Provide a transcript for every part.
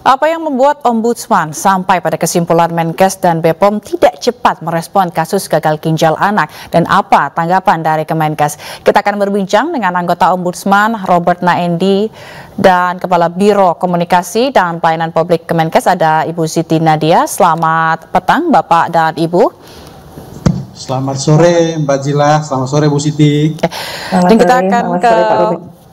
Apa yang membuat Ombudsman sampai pada kesimpulan Menkes dan BPOM tidak cepat merespon kasus gagal ginjal anak, dan apa tanggapan dari Kemenkes? Kita akan berbincang dengan anggota Ombudsman Robert Naendi dan Kepala Biro Komunikasi dan Pelayanan Publik Kemenkes ada Ibu Siti Nadia. Selamat petang Bapak dan Ibu. Selamat sore Mbak Jila, selamat sore Bu Siti. Dan kita akan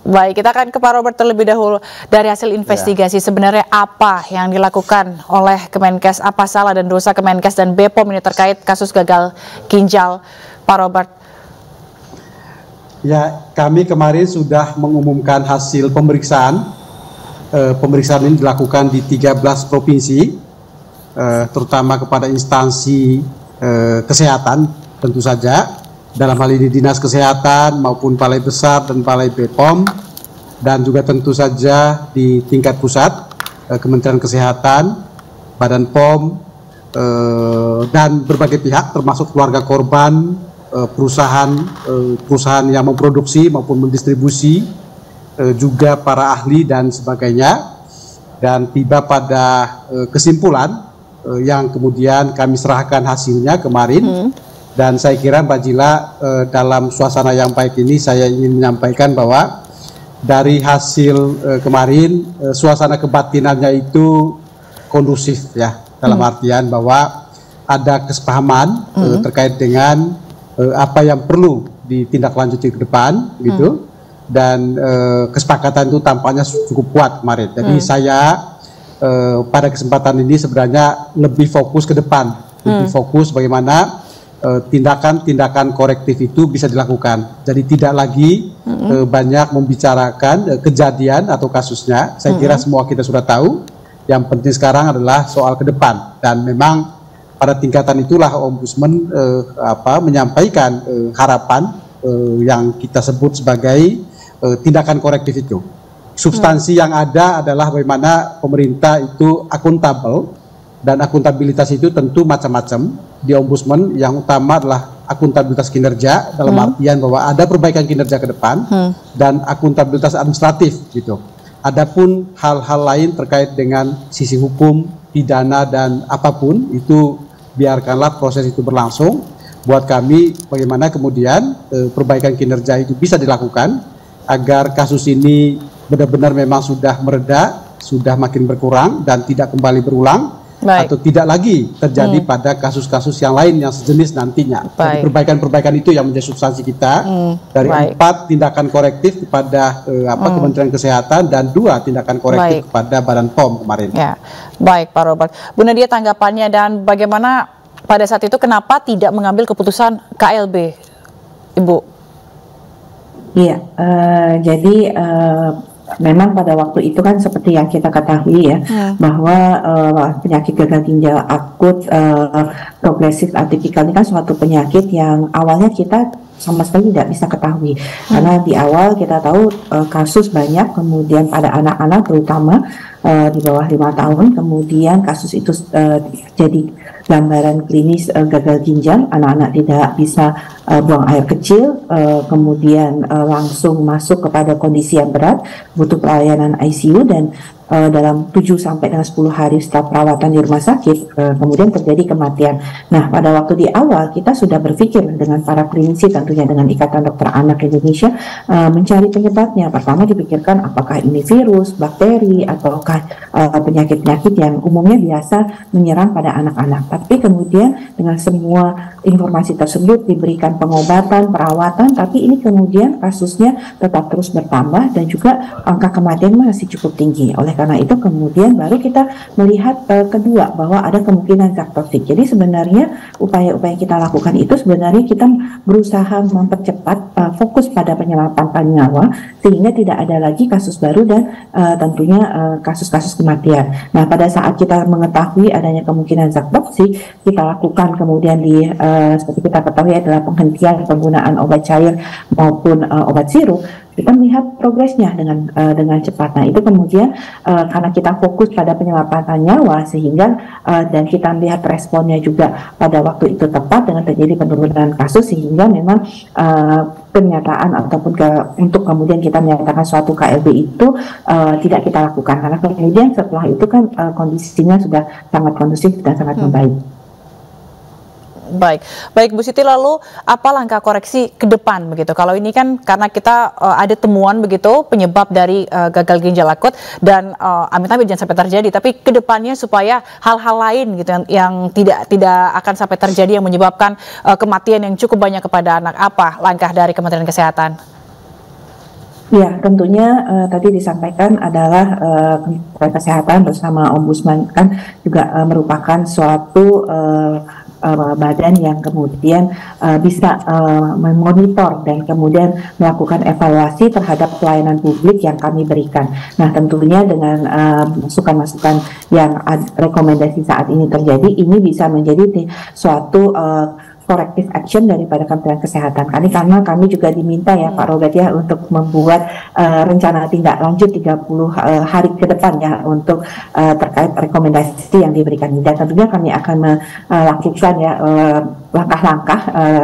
kita akan ke Pak Robert terlebih dahulu. Dari hasil investigasi, sebenarnya apa yang dilakukan oleh Kemenkes, apa salah dan dosa Kemenkes dan BPOM ini terkait kasus gagal ginjal, Pak Robert? Ya, kami kemarin sudah mengumumkan hasil pemeriksaan. Pemeriksaan ini dilakukan di 13 provinsi, terutama kepada instansi kesehatan tentu saja. Dalam hal ini Dinas Kesehatan maupun Balai Besar dan Balai BPOM, dan juga tentu saja di tingkat pusat Kementerian Kesehatan, Badan POM, dan berbagai pihak termasuk keluarga korban, perusahaan yang memproduksi maupun mendistribusi, juga para ahli dan sebagainya, dan tiba pada kesimpulan yang kemudian kami serahkan hasilnya kemarin. Dan saya kira Mbak Jila, dalam suasana yang baik ini saya ingin menyampaikan bahwa dari hasil kemarin suasana kebatinannya itu kondusif ya, dalam artian bahwa ada kesepahaman terkait dengan apa yang perlu ditindaklanjuti ke depan gitu, dan kesepakatan itu tampaknya cukup kuat kemarin. Jadi saya pada kesempatan ini sebenarnya lebih fokus ke depan, lebih fokus bagaimana tindakan-tindakan korektif itu bisa dilakukan. Jadi tidak lagi banyak membicarakan kejadian atau kasusnya. Saya kira semua kita sudah tahu. Yang penting sekarang adalah soal ke depan. Dan memang pada tingkatan itulah Ombudsman menyampaikan harapan yang kita sebut sebagai tindakan korektif itu. Substansi yang ada adalah bagaimana pemerintah itu akuntabel, dan akuntabilitas itu tentu macam-macam. Di Ombudsman yang utama adalah akuntabilitas kinerja, dalam artian bahwa ada perbaikan kinerja ke depan, dan akuntabilitas administratif gitu. Adapun hal-hal lain terkait dengan sisi hukum, pidana dan apapun itu biarkanlah proses itu berlangsung. Buat kami bagaimana kemudian perbaikan kinerja itu bisa dilakukan agar kasus ini benar-benar memang sudah mereda, sudah makin berkurang dan tidak kembali berulang. Atau tidak lagi terjadi pada kasus-kasus yang lain yang sejenis nantinya. Jadi perbaikan-perbaikan itu yang menjadi substansi kita, dari 4 tindakan korektif kepada Kementerian Kesehatan dan 2 tindakan korektif kepada Badan POM kemarin. Ya. Baik Pak Robert. Bu Nadia, tanggapannya dan bagaimana pada saat itu kenapa tidak mengambil keputusan KLB, Ibu? Iya, jadi memang pada waktu itu kan seperti yang kita ketahui ya, bahwa penyakit gagal ginjal akut progresif atipikal ini kan suatu penyakit yang awalnya kita sama sekali tidak bisa ketahui, karena di awal kita tahu kasus banyak, kemudian pada anak-anak terutama di bawah 5 tahun, kemudian kasus itu jadi gambaran klinis gagal ginjal, anak-anak tidak bisa buang air kecil, kemudian langsung masuk kepada kondisi yang berat, butuh pelayanan ICU, dan dalam 7 sampai dengan 10 hari setelah perawatan di rumah sakit kemudian terjadi kematian. Nah, pada waktu di awal kita sudah berpikir dengan para klinisi, tentunya dengan Ikatan Dokter Anak Indonesia, mencari penyebabnya. Pertama dipikirkan apakah ini virus, bakteri, ataukah penyakit-penyakit yang umumnya biasa menyerang pada anak-anak. Tapi kemudian dengan semua informasi tersebut diberikan pengobatan, perawatan, tapi ini kemudian kasusnya tetap terus bertambah dan juga angka kematian masih cukup tinggi. Oleh karena itu kemudian baru kita melihat kedua, bahwa ada kemungkinan zat toksik. Jadi sebenarnya upaya-upaya kita lakukan itu sebenarnya kita berusaha mempercepat fokus pada penyelamatan nyawa sehingga tidak ada lagi kasus baru dan tentunya kasus-kasus kematian. Nah, pada saat kita mengetahui adanya kemungkinan zat toksik, kita lakukan kemudian seperti kita ketahui adalah penghentian penggunaan obat cair maupun obat sirup. kita melihat progresnya dengan cepat. Nah itu kemudian karena kita fokus pada penyelamatan nyawa sehingga dan kita melihat responnya juga pada waktu itu tepat dengan terjadi penurunan kasus, sehingga memang pernyataan ataupun untuk kemudian kita menyatakan suatu KLB itu tidak kita lakukan, karena kemudian setelah itu kan kondisinya sudah sangat kondusif dan sangat membaik. Baik Bu Siti, lalu apa langkah koreksi ke depan begitu? Kalau ini kan karena kita ada temuan begitu penyebab dari gagal ginjal akut dan amit-amit jangan sampai terjadi, tapi ke depannya supaya hal-hal lain gitu yang tidak akan sampai terjadi yang menyebabkan kematian yang cukup banyak kepada anak, apa langkah dari Kementerian Kesehatan? Ya, tentunya tadi disampaikan adalah Kementerian Kesehatan bersama Ombudsman kan juga merupakan suatu badan yang kemudian bisa memonitor dan kemudian melakukan evaluasi terhadap pelayanan publik yang kami berikan. Nah, tentunya dengan masukan-masukan yang rekomendasi saat ini terjadi, ini bisa menjadi suatu corrective action daripada Kementerian Kesehatan. Karena kami juga diminta ya Pak Robert ya untuk membuat rencana tindak lanjut 30 hari ke depan ya untuk terkait rekomendasi yang diberikan. Dan tentunya kami akan melakukan ya langkah-langkah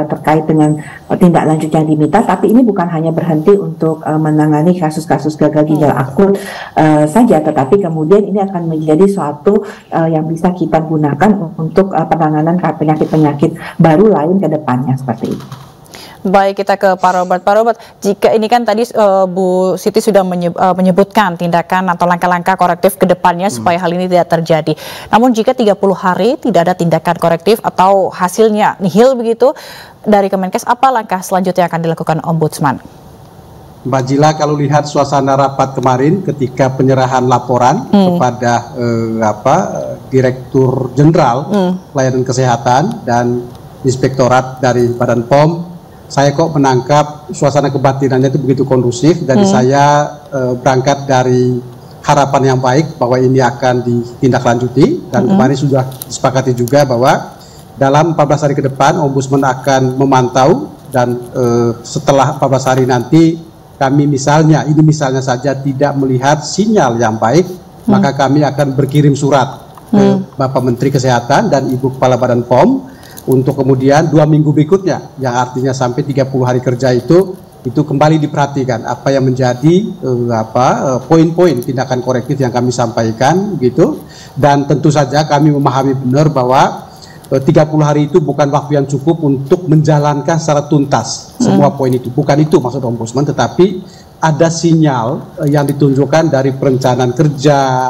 terkait dengan tindak lanjut yang diminta, tapi ini bukan hanya berhenti untuk menangani kasus-kasus gagal ginjal akut saja, tetapi kemudian ini akan menjadi suatu yang bisa kita gunakan untuk penanganan penyakit-penyakit baru lain ke depannya seperti itu. Baik, kita ke Pak Robert. Pak Robert, jika ini kan tadi Bu Siti sudah menyebutkan tindakan atau langkah-langkah korektif ke depannya supaya hal ini tidak terjadi. Namun jika 30 hari tidak ada tindakan korektif atau hasilnya nihil begitu dari Kemenkes, apa langkah selanjutnya yang akan dilakukan Ombudsman? Mbak Jila, kalau lihat suasana rapat kemarin ketika penyerahan laporan kepada Direktur Jenderal Pelayanan Kesehatan dan Inspektorat dari Badan POM, saya kok menangkap suasana kebatinannya itu begitu kondusif. Dari saya berangkat dari harapan yang baik bahwa ini akan ditindaklanjuti, dan kemarin sudah disepakati juga bahwa dalam 14 hari ke depan Ombudsman akan memantau, dan setelah 14 hari nanti kami misalnya saja tidak melihat sinyal yang baik, maka kami akan berkirim surat ke Bapak Menteri Kesehatan dan Ibu Kepala Badan POM untuk kemudian 2 minggu berikutnya, yang artinya sampai 30 hari kerja itu kembali diperhatikan apa yang menjadi poin-poin tindakan korektif yang kami sampaikan gitu. Dan tentu saja kami memahami benar bahwa 30 hari itu bukan waktu yang cukup untuk menjalankan secara tuntas semua poin itu. Bukan itu maksud Ombudsman, tetapi ada sinyal yang ditunjukkan dari perencanaan kerja,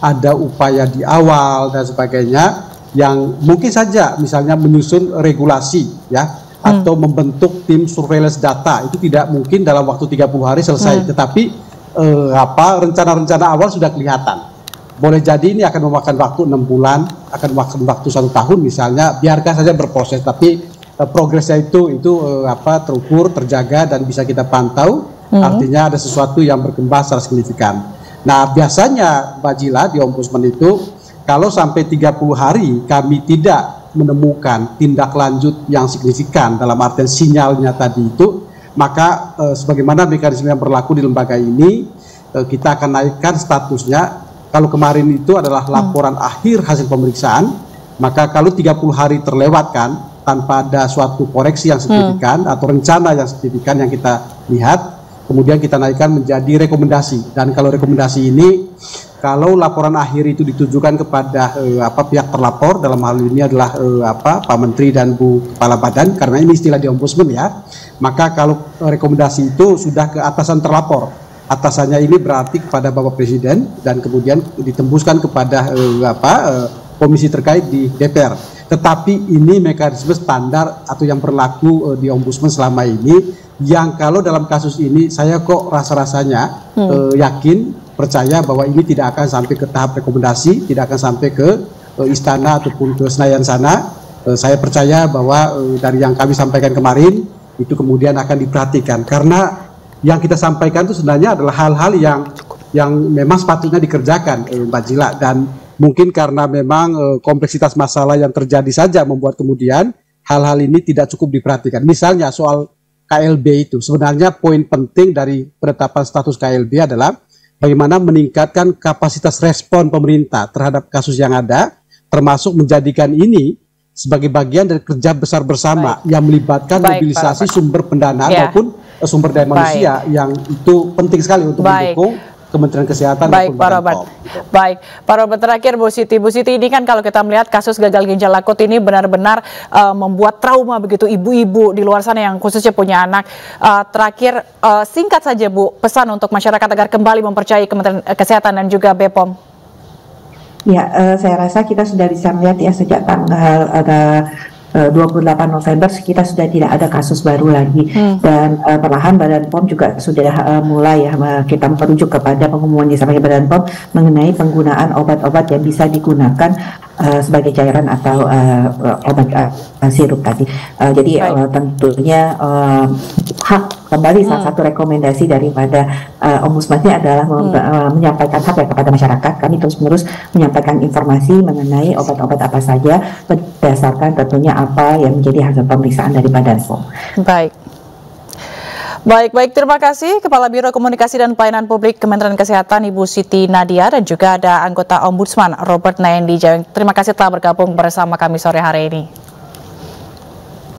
ada upaya di awal dan sebagainya, yang mungkin saja misalnya menyusun regulasi ya, atau membentuk tim surveillance data, itu tidak mungkin dalam waktu 30 hari selesai, tetapi rencana-rencana awal sudah kelihatan. Boleh jadi ini akan memakan waktu 6 bulan, akan memakan waktu 1 tahun misalnya, biarkan saja berproses, tapi progresnya itu terukur, terjaga dan bisa kita pantau, artinya ada sesuatu yang berkembang secara signifikan. Nah, biasanya Mbak Jila di Ombudsman itu kalau sampai 30 hari kami tidak menemukan tindak lanjut yang signifikan dalam artian sinyalnya tadi itu, maka sebagaimana mekanisme yang berlaku di lembaga ini, kita akan naikkan statusnya. Kalau kemarin itu adalah laporan akhir hasil pemeriksaan, maka kalau 30 hari terlewatkan tanpa ada suatu koreksi yang signifikan atau rencana yang signifikan yang kita lihat, kemudian kita naikkan menjadi rekomendasi. Dan kalau rekomendasi ini, kalau laporan akhir itu ditujukan kepada pihak terlapor, dalam hal ini adalah Pak Menteri dan Bu Kepala Badan, karena ini istilah di Ombudsman ya, maka kalau rekomendasi itu sudah ke atasan terlapor, atasannya ini berarti kepada Bapak Presiden, dan kemudian ditembuskan kepada komisi terkait di DPR. Tetapi ini mekanisme standar atau yang berlaku di Ombudsman selama ini, yang kalau dalam kasus ini saya kok rasa-rasanya yakin, percaya bahwa ini tidak akan sampai ke tahap rekomendasi, tidak akan sampai ke istana ataupun ke Senayan sana. Saya percaya bahwa dari yang kami sampaikan kemarin itu kemudian akan diperhatikan, karena yang kita sampaikan itu sebenarnya adalah hal-hal yang memang sepatutnya dikerjakan, Mbak Jila, dan mungkin karena memang kompleksitas masalah yang terjadi saja membuat kemudian hal-hal ini tidak cukup diperhatikan. Misalnya soal KLB itu. Sebenarnya poin penting dari penetapan status KLB adalah bagaimana meningkatkan kapasitas respon pemerintah terhadap kasus yang ada, termasuk menjadikan ini sebagai bagian dari kerja besar bersama yang melibatkan mobilisasi sumber pendanaan maupun sumber daya manusia yang itu penting sekali untuk mendukung Kementerian Kesehatan maupun Pak Robert. Baik, Pak Robert, terakhir Bu Siti. Bu Siti, ini kan kalau kita melihat kasus gagal ginjal akut ini benar-benar membuat trauma begitu ibu-ibu di luar sana yang khususnya punya anak. Terakhir, singkat saja Bu, pesan untuk masyarakat agar kembali mempercayai Kementerian Kesehatan dan juga BPOM. Ya, saya rasa kita sudah bisa melihat ya sejak tanggal 28 November kita sudah tidak ada kasus baru lagi dan perlahan Badan POM juga sudah mulai ya kita merujuk kepada pengumuman yang disampaikan Badan POM mengenai penggunaan obat-obat yang bisa digunakan sebagai cairan atau obat sirup tadi. Jadi tentunya hak kembali salah satu rekomendasi daripada Ombudsman ini adalah menyampaikan hak ya kepada masyarakat. Kami terus-menerus menyampaikan informasi mengenai obat-obat apa saja berdasarkan tentunya apa yang menjadi hasil pemeriksaan dari Badan POM. Baik, terima kasih Kepala Biro Komunikasi dan Pelayanan Publik Kementerian Kesehatan Ibu Siti Nadia dan juga ada anggota Ombudsman Robert Naendi. Terima kasih telah bergabung bersama kami sore hari ini.